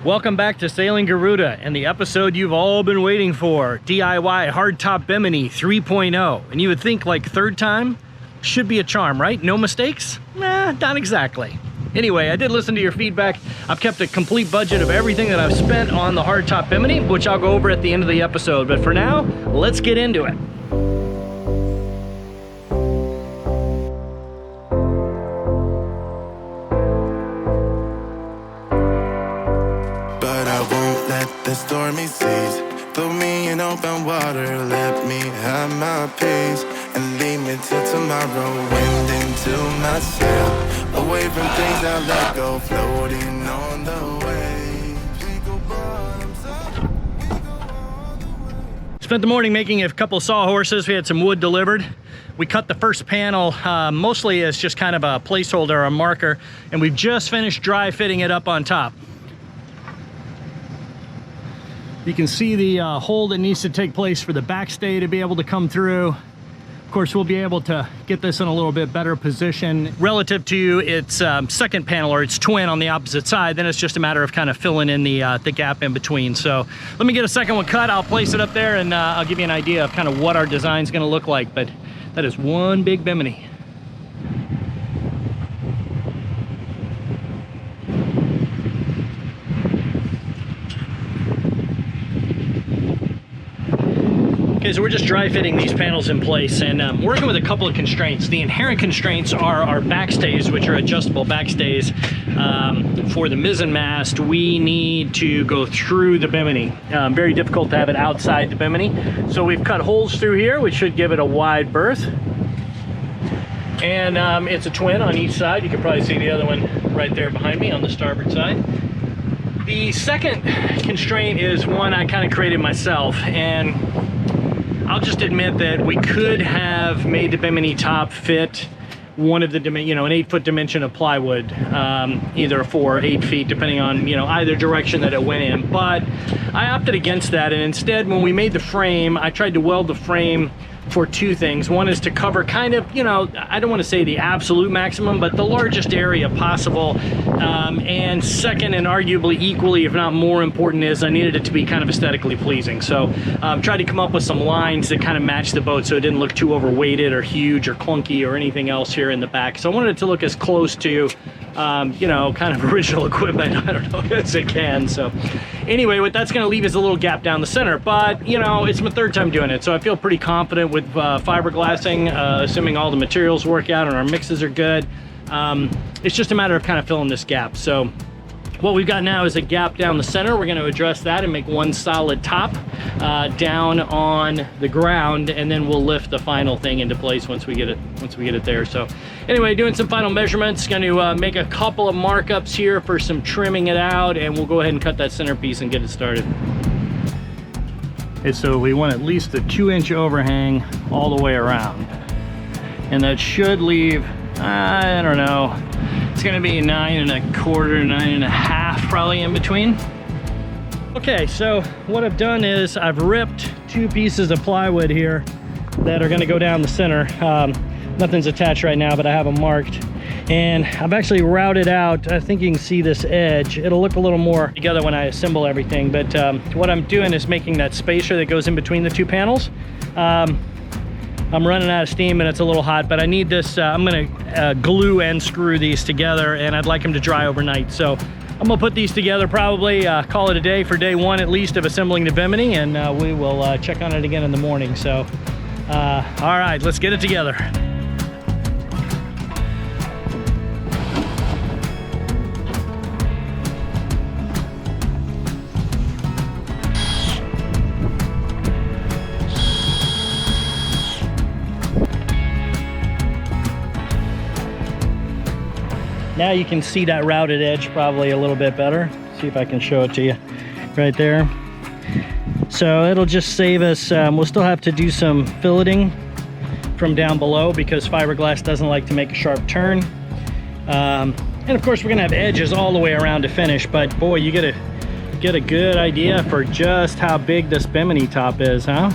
Welcome back to Sailing Garuda and the episode you've all been waiting for, DIY Hard Top Bimini 3.0. And you would think like third time should be a charm, right? No mistakes? Nah, not exactly. Anyway, I did listen to your feedback. I've kept a complete budget of everything that I've spent on the Hard Top Bimini, which I'll go over at the end of the episode. But for now, let's get into it. The stormy seas, throw me in open water, let me have my peace, and leave me till tomorrow. Wind into my sail, away from things I let go, floating on the waves. We go bottoms up. Spent the morning making a couple of sawhorses. We had some wood delivered. We cut the first panel mostly as just kind of a placeholder or a marker, and we've just finished dry fitting it up on top. You can see the hole that needs to take place for the backstay to be able to come through. Of course, we'll be able to get this in a little bit better position relative to its second panel or its twin on the opposite side. Then it's just a matter of kind of filling in the gap in between. So let me get a second one cut. I'll place it up there and I'll give you an idea of kind of what our design is going to look like. But that is one big Bimini. Okay, so we're just dry fitting these panels in place and working with a couple of constraints. The inherent constraints are our backstays, which are adjustable backstays. For the mizzen mast, we need to go through the Bimini. Very difficult to have it outside the Bimini. So we've cut holes through here, which should give it a wide berth. And it's a twin on each side. You can probably see the other one right there behind me on the starboard side. The second constraint is one I kind of created myself, and I'll just admit that we could have made the Bimini top fit one of the, an 8-foot dimension of plywood, either 4 or 8 feet, depending on, either direction that it went in. But I opted against that, and instead, when we made the frame, I tried to weld the frame for two things. One is to cover kind of, I don't want to say the absolute maximum, but the largest area possible. And second, and arguably equally, if not more important, is I needed it to be kind of aesthetically pleasing. So tried to come up with some lines that kind of match the boat so it didn't look too overweighted or huge or clunky or anything else here in the back. So I wanted it to look as close to kind of original equipment, I don't know, as it can. So anyway, what that's going to leave is a little gap down the center, but it's my third time doing it, so I feel pretty confident with fiberglassing, assuming all the materials work out and our mixes are good. It's just a matter of kind of filling this gap. So what we've got now is a gap down the center. We're going to address that and make one solid top down on the ground, and then we'll lift the final thing into place once we get it there. So anyway, doing some final measurements, going to make a couple of markups here for some trimming it out, and we'll go ahead and cut that centerpiece and get it started. Okay, so we want at least a 2-inch overhang all the way around, and that should leave, I don't know, it's gonna be 9 1/4, 9 1/2 probably in between. Okay, so what I've done is I've ripped 2 pieces of plywood here that are gonna go down the center. Nothing's attached right now, but I have them marked. And I've actually routed out, I think you can see this edge. It'll look a little more together when I assemble everything, but what I'm doing is making that spacer that goes in between the 2 panels. I'm running out of steam and it's a little hot, but I need this, I'm gonna glue and screw these together, and I'd like them to dry overnight. So I'm gonna put these together, probably call it a day for day 1 at least of assembling the Bimini, and we will check on it again in the morning. So, all right, let's get it together. Now you can see that routed edge probably a little bit better. See if I can show it to you right there. So it'll just save us, we'll still have to do some filleting from down below because fiberglass doesn't like to make a sharp turn. And of course we're gonna have edges all the way around to finish, but boy, you get a good idea for just how big this Bimini top is, huh?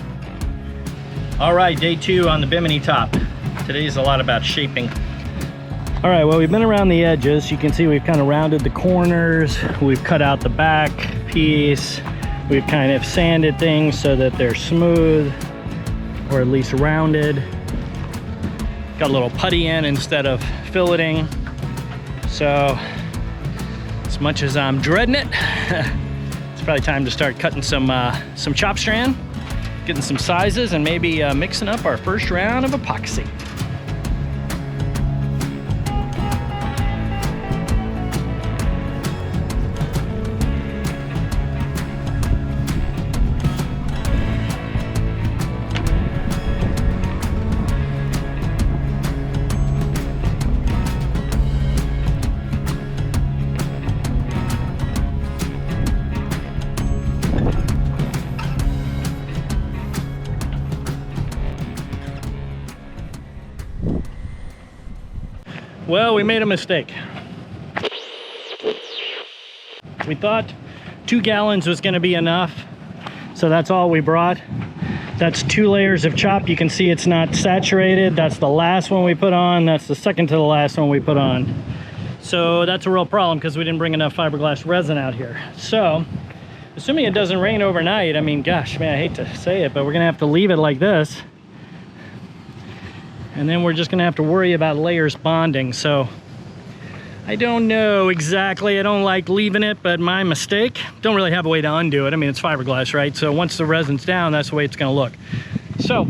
All right, day 2 on the Bimini top. Today's a lot about shaping. All right, well, we've been around the edges. You can see we've kind of rounded the corners. We've cut out the back piece. We've kind of sanded things so that they're smooth, or at least rounded. Got a little putty in instead of filleting. So, as much as I'm dreading it, it's probably time to start cutting some chop strand, getting some sizes, and maybe mixing up our first round of epoxy. Well, we made a mistake. We thought 2 gallons was going to be enough, so that's all we brought. That's 2 layers of chop. You can see it's not saturated. That's the last one we put on. That's the second to the last one we put on. So that's a real problem because we didn't bring enough fiberglass resin out here. So, assuming it doesn't rain overnight, I mean, gosh, man, I hate to say it, but we're gonna have to leave it like this. And then we're just gonna have to worry about layers bonding. So I don't know exactly. I don't like leaving it, but my mistake. Don't really have a way to undo it. I mean, it's fiberglass, right? So once the resin's down, that's the way it's gonna look. So,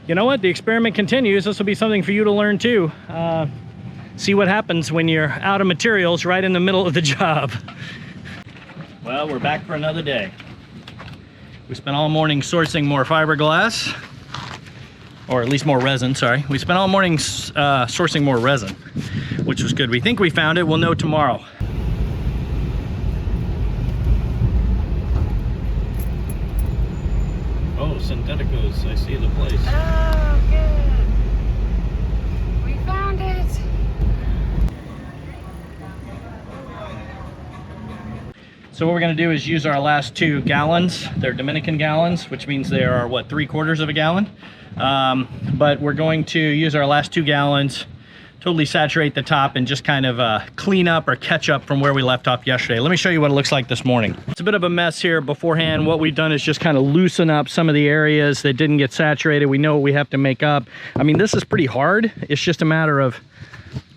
you know what? The experiment continues. This will be something for you to learn too. See what happens when you're out of materials right in the middle of the job. Well, we're back for another day. We spent all morning sourcing more fiberglass. Or at least more resin, sorry. We spent all morning sourcing more resin, which was good. We think we found it. We'll know tomorrow. Oh, Syntheticos. I see the place. Oh, good. We found it. So what we're going to do is use our last 2 gallons. They're Dominican gallons, which means they are, what, 3/4 of a gallon? But we're going to use our last 2 gallons, totally saturate the top, and just kind of clean up or catch up from where we left off yesterday. Let me show you what it looks like this morning. It's a bit of a mess here beforehand. What we've done is just kind of loosen up some of the areas that didn't get saturated. We know what we have to make up. I mean, this is pretty hard. It's just a matter of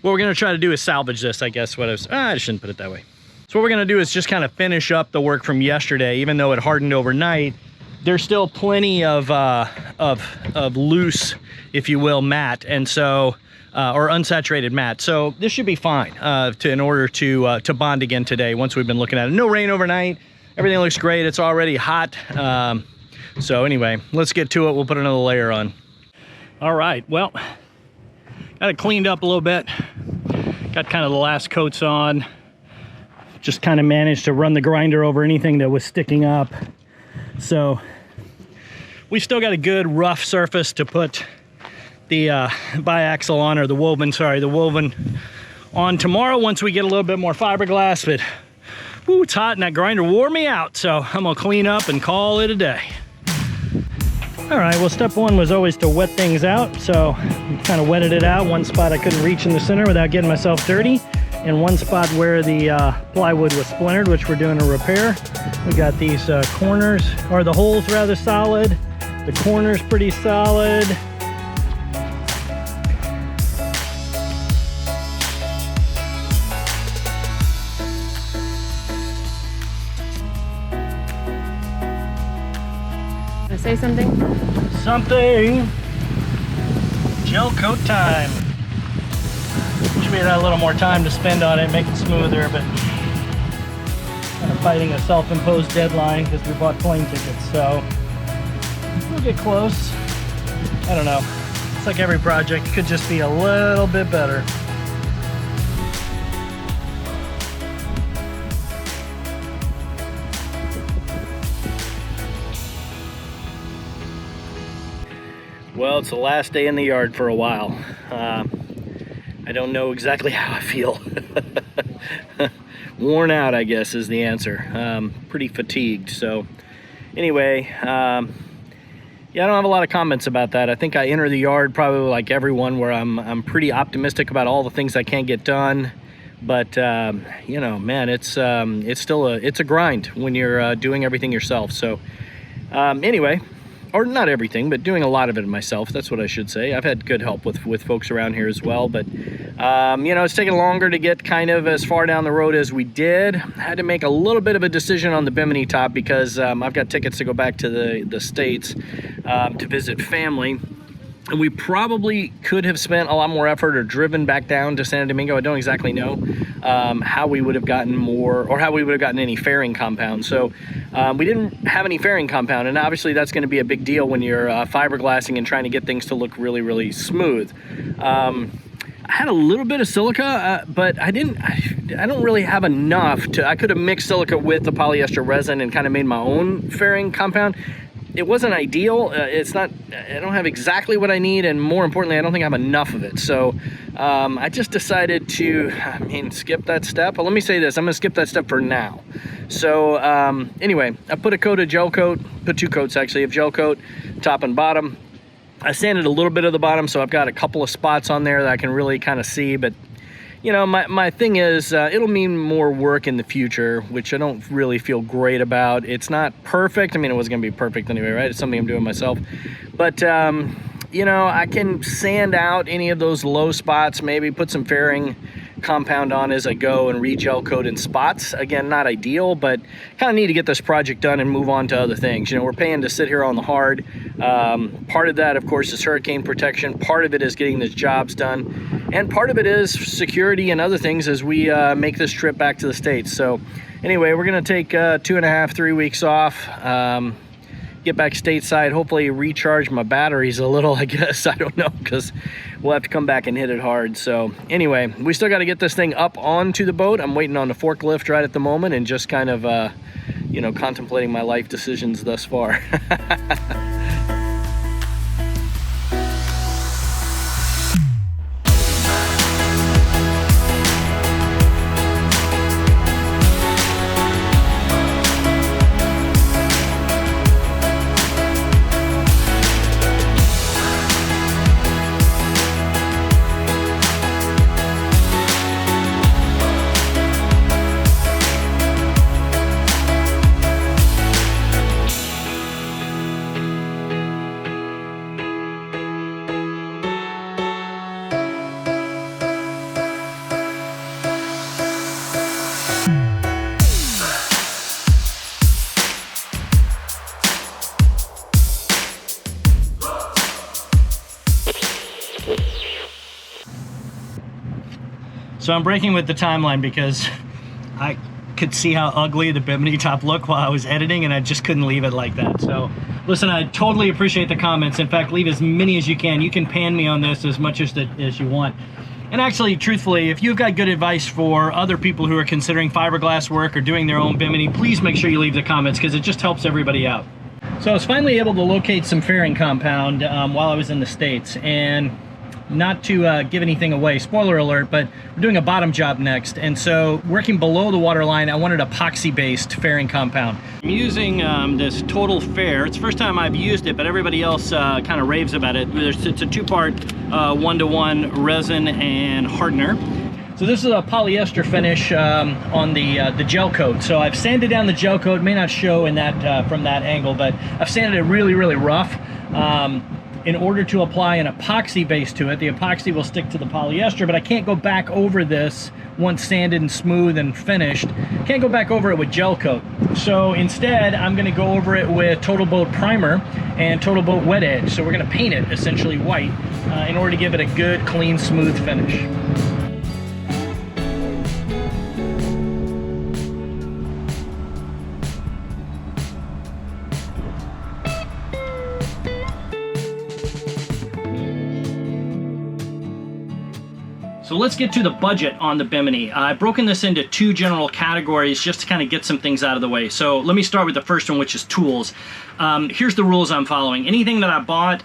what we're going to try to do is salvage this, I guess. I shouldn't put it that way. So what we're going to do is just kind of finish up the work from yesterday. Even though it hardened overnight, there's still plenty of loose, if you will, matte, and so or unsaturated matte. So this should be fine in order to bond again today. Once we've been looking at it, no rain overnight. Everything looks great. It's already hot. So anyway, let's get to it. We'll put another layer on. All right. Well, got it cleaned up a little bit. Got kind of the last coats on. Just kind of managed to run the grinder over anything that was sticking up. So we still got a good rough surface to put the biaxial on, or the woven on tomorrow once we get a little bit more fiberglass. But whoo, it's hot and that grinder wore me out, so I'm gonna clean up and call it a day. All right, well, step 1 was always to wet things out. So kind of wetted it out. One spot I couldn't reach in the center without getting myself dirty, and one spot where the plywood was splintered, which we're doing a repair. We got these corners, or the holes rather, solid. The corner's pretty solid. Wanna say something? Something. Gel coat time. Wish we had a little more time to spend on it, make it smoother, but kind of fighting a self-imposed deadline because we bought plane tickets, so we'll get close. I don't know. It's like every project, could just be a little bit better. Well, it's the last day in the yard for a while. I don't know exactly how I feel. Worn out, I guess, is the answer. Pretty fatigued. So anyway, Yeah, I don't have a lot of comments about that. I think I enter the yard probably like everyone, where I'm pretty optimistic about all the things I can't get done. But you know, man, it's still a grind when you're doing everything yourself. So anyway, or not everything, but doing a lot of it myself. That's what I should say. I've had good help with folks around here as well. But you know, it's taken longer to get kind of as far down the road as we did. I had to make a little bit of a decision on the Bimini top because I've got tickets to go back to the States to visit family. And we probably could have spent a lot more effort or driven back down to Santo Domingo. I don't exactly know how we would have gotten more, or how we would have gotten any fairing compound. So we didn't have any fairing compound, and obviously that's going to be a big deal when you're fiberglassing and trying to get things to look really, really smooth. I had a little bit of silica, but I don't really have enough to. I could have mixed silica with the polyester resin and kind of made my own fairing compound. It wasn't ideal. It's not, I don't have exactly what I need, and more importantly, I don't think I have enough of it. So I just decided to, skip that step. Well, let me say this, I'm gonna skip that step for now. So anyway, I put a coat of gel coat, put 2 coats actually of gel coat, top and bottom. I sanded a little bit of the bottom, so I've got a couple of spots on there that I can really kind of see, but you know, my thing is, it'll mean more work in the future, which I don't really feel great about. It's not perfect. I mean, it wasn't gonna be perfect anyway, right? It's something I'm doing myself. But, you know, I can sand out any of those low spots, maybe put some fairing compound on as I go and re-gel coat in spots. Again, not ideal, but kind of need to get this project done and move on to other things. You know, we're paying to sit here on the hard. Part of that, of course, is hurricane protection. Part of it is getting these jobs done. And part of it is security and other things as we make this trip back to the States. So anyway, we're gonna take 2.5, 3 weeks off. Get back stateside, hopefully recharge my batteries a little, I guess. I don't know, because we'll have to come back and hit it hard. So anyway, we still got to get this thing up onto the boat. I'm waiting on the forklift right at the moment and just kind of, you know, contemplating my life decisions thus far. So I'm breaking with the timeline because I could see how ugly the Bimini top looked while I was editing, and I just couldn't leave it like that. So listen, I totally appreciate the comments. In fact, leave as many as you can. You can pan me on this as much as you want. And actually, truthfully, if you've got good advice for other people who are considering fiberglass work or doing their own Bimini, please make sure you leave the comments, because it just helps everybody out. So I was finally able to locate some fairing compound while I was in the States, and not to give anything away, spoiler alert, but we're doing a bottom job next, and so working below the water line, I wanted epoxy-based fairing compound. I'm using this Total Fair. It's the first time I've used it, but everybody else kind of raves about it. It's a 2-part 1-to-1 resin and hardener. So this is a polyester finish on the gel coat. So I've sanded down the gel coat. It may not show in that from that angle, but I've sanded it really, really rough. In order to apply an epoxy base to it. The epoxy will stick to the polyester, but I can't go back over this once sanded and smooth and finished. Can't go back over it with gel coat. So instead, I'm gonna go over it with Total Boat Primer and Total Boat Wet Edge. So we're gonna paint it essentially white in order to give it a good, clean, smooth finish. So let's get to the budget on the Bimini. I've broken this into 2 general categories just to kind of get some things out of the way. So let me start with the first one, which is tools. Here's the rules I'm following. Anything that I bought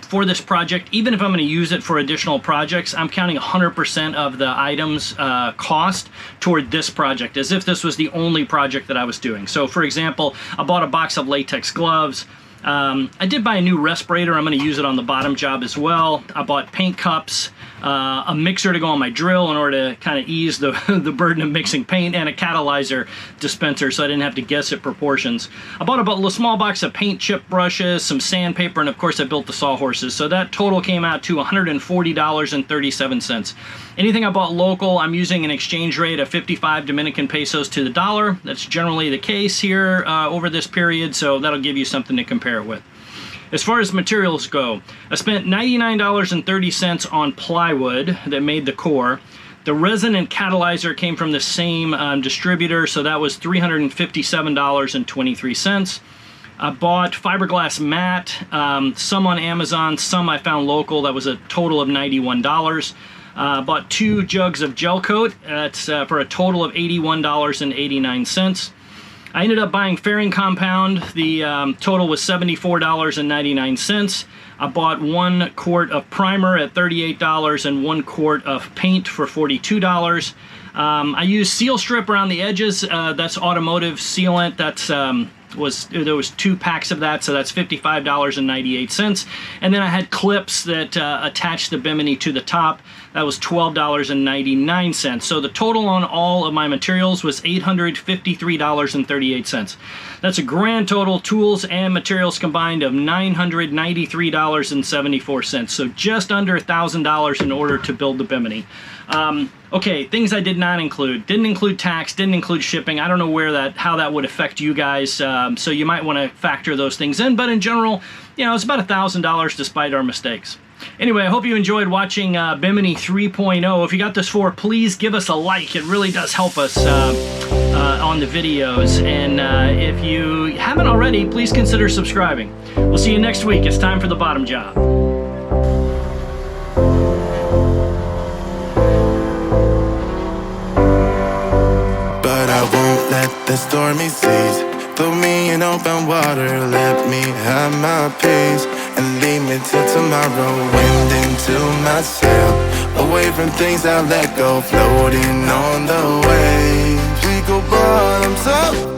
for this project, even if I'm going to use it for additional projects, I'm counting 100% of the items cost toward this project, as if this was the only project that I was doing. So for example, I bought a box of latex gloves, I did buy a new respirator. I'm going to use it on the bottom job as well. I bought paint cups, a mixer to go on my drill in order to kind of ease the, the burden of mixing paint, and a catalyzer dispenser so I didn't have to guess at proportions. I bought a small box of paint chip brushes, some sandpaper, and of course I built the sawhorses. So that total came out to $140.37. Anything I bought local, I'm using an exchange rate of 55 Dominican pesos to the dollar. That's generally the case here over this period, so that'll give you something to compare it with. As far as materials go, I spent $99.30 on plywood that made the core. The resin and catalyzer came from the same distributor, so that was $357.23. I bought fiberglass mat, some on Amazon, some I found local. That was a total of $91. Bought 2 jugs of gel coat. That's for a total of $81.89. I ended up buying fairing compound. The total was $74.99. I bought 1 quart of primer at $38 and 1 quart of paint for $42. I used seal strip around the edges. That's automotive sealant. That's there was 2 packs of that, so that's $55.98. And then I had clips that attached the Bimini to the top. That was $12.99. So the total on all of my materials was $853.38. That's a grand total, tools and materials combined, of $993.74. So just under $1,000 in order to build the Bimini. Okay, things I did not include. Didn't include tax, didn't include shipping. I don't know how that would affect you guys, so you might want to factor those things in. But in general, you know, it's about $1,000 despite our mistakes. Anyway, I hope you enjoyed watching Bimini 3.0. If you got this far, please give us a like. It really does help us on the videos. And if you haven't already, please consider subscribing. We'll see you next week. It's time for the bottom job. But I won't let the stormy seas throw me in open water. Let me have my peace and leave me till tomorrow. Wind into my sail, away from things I let go, floating on the waves. We go bottoms up.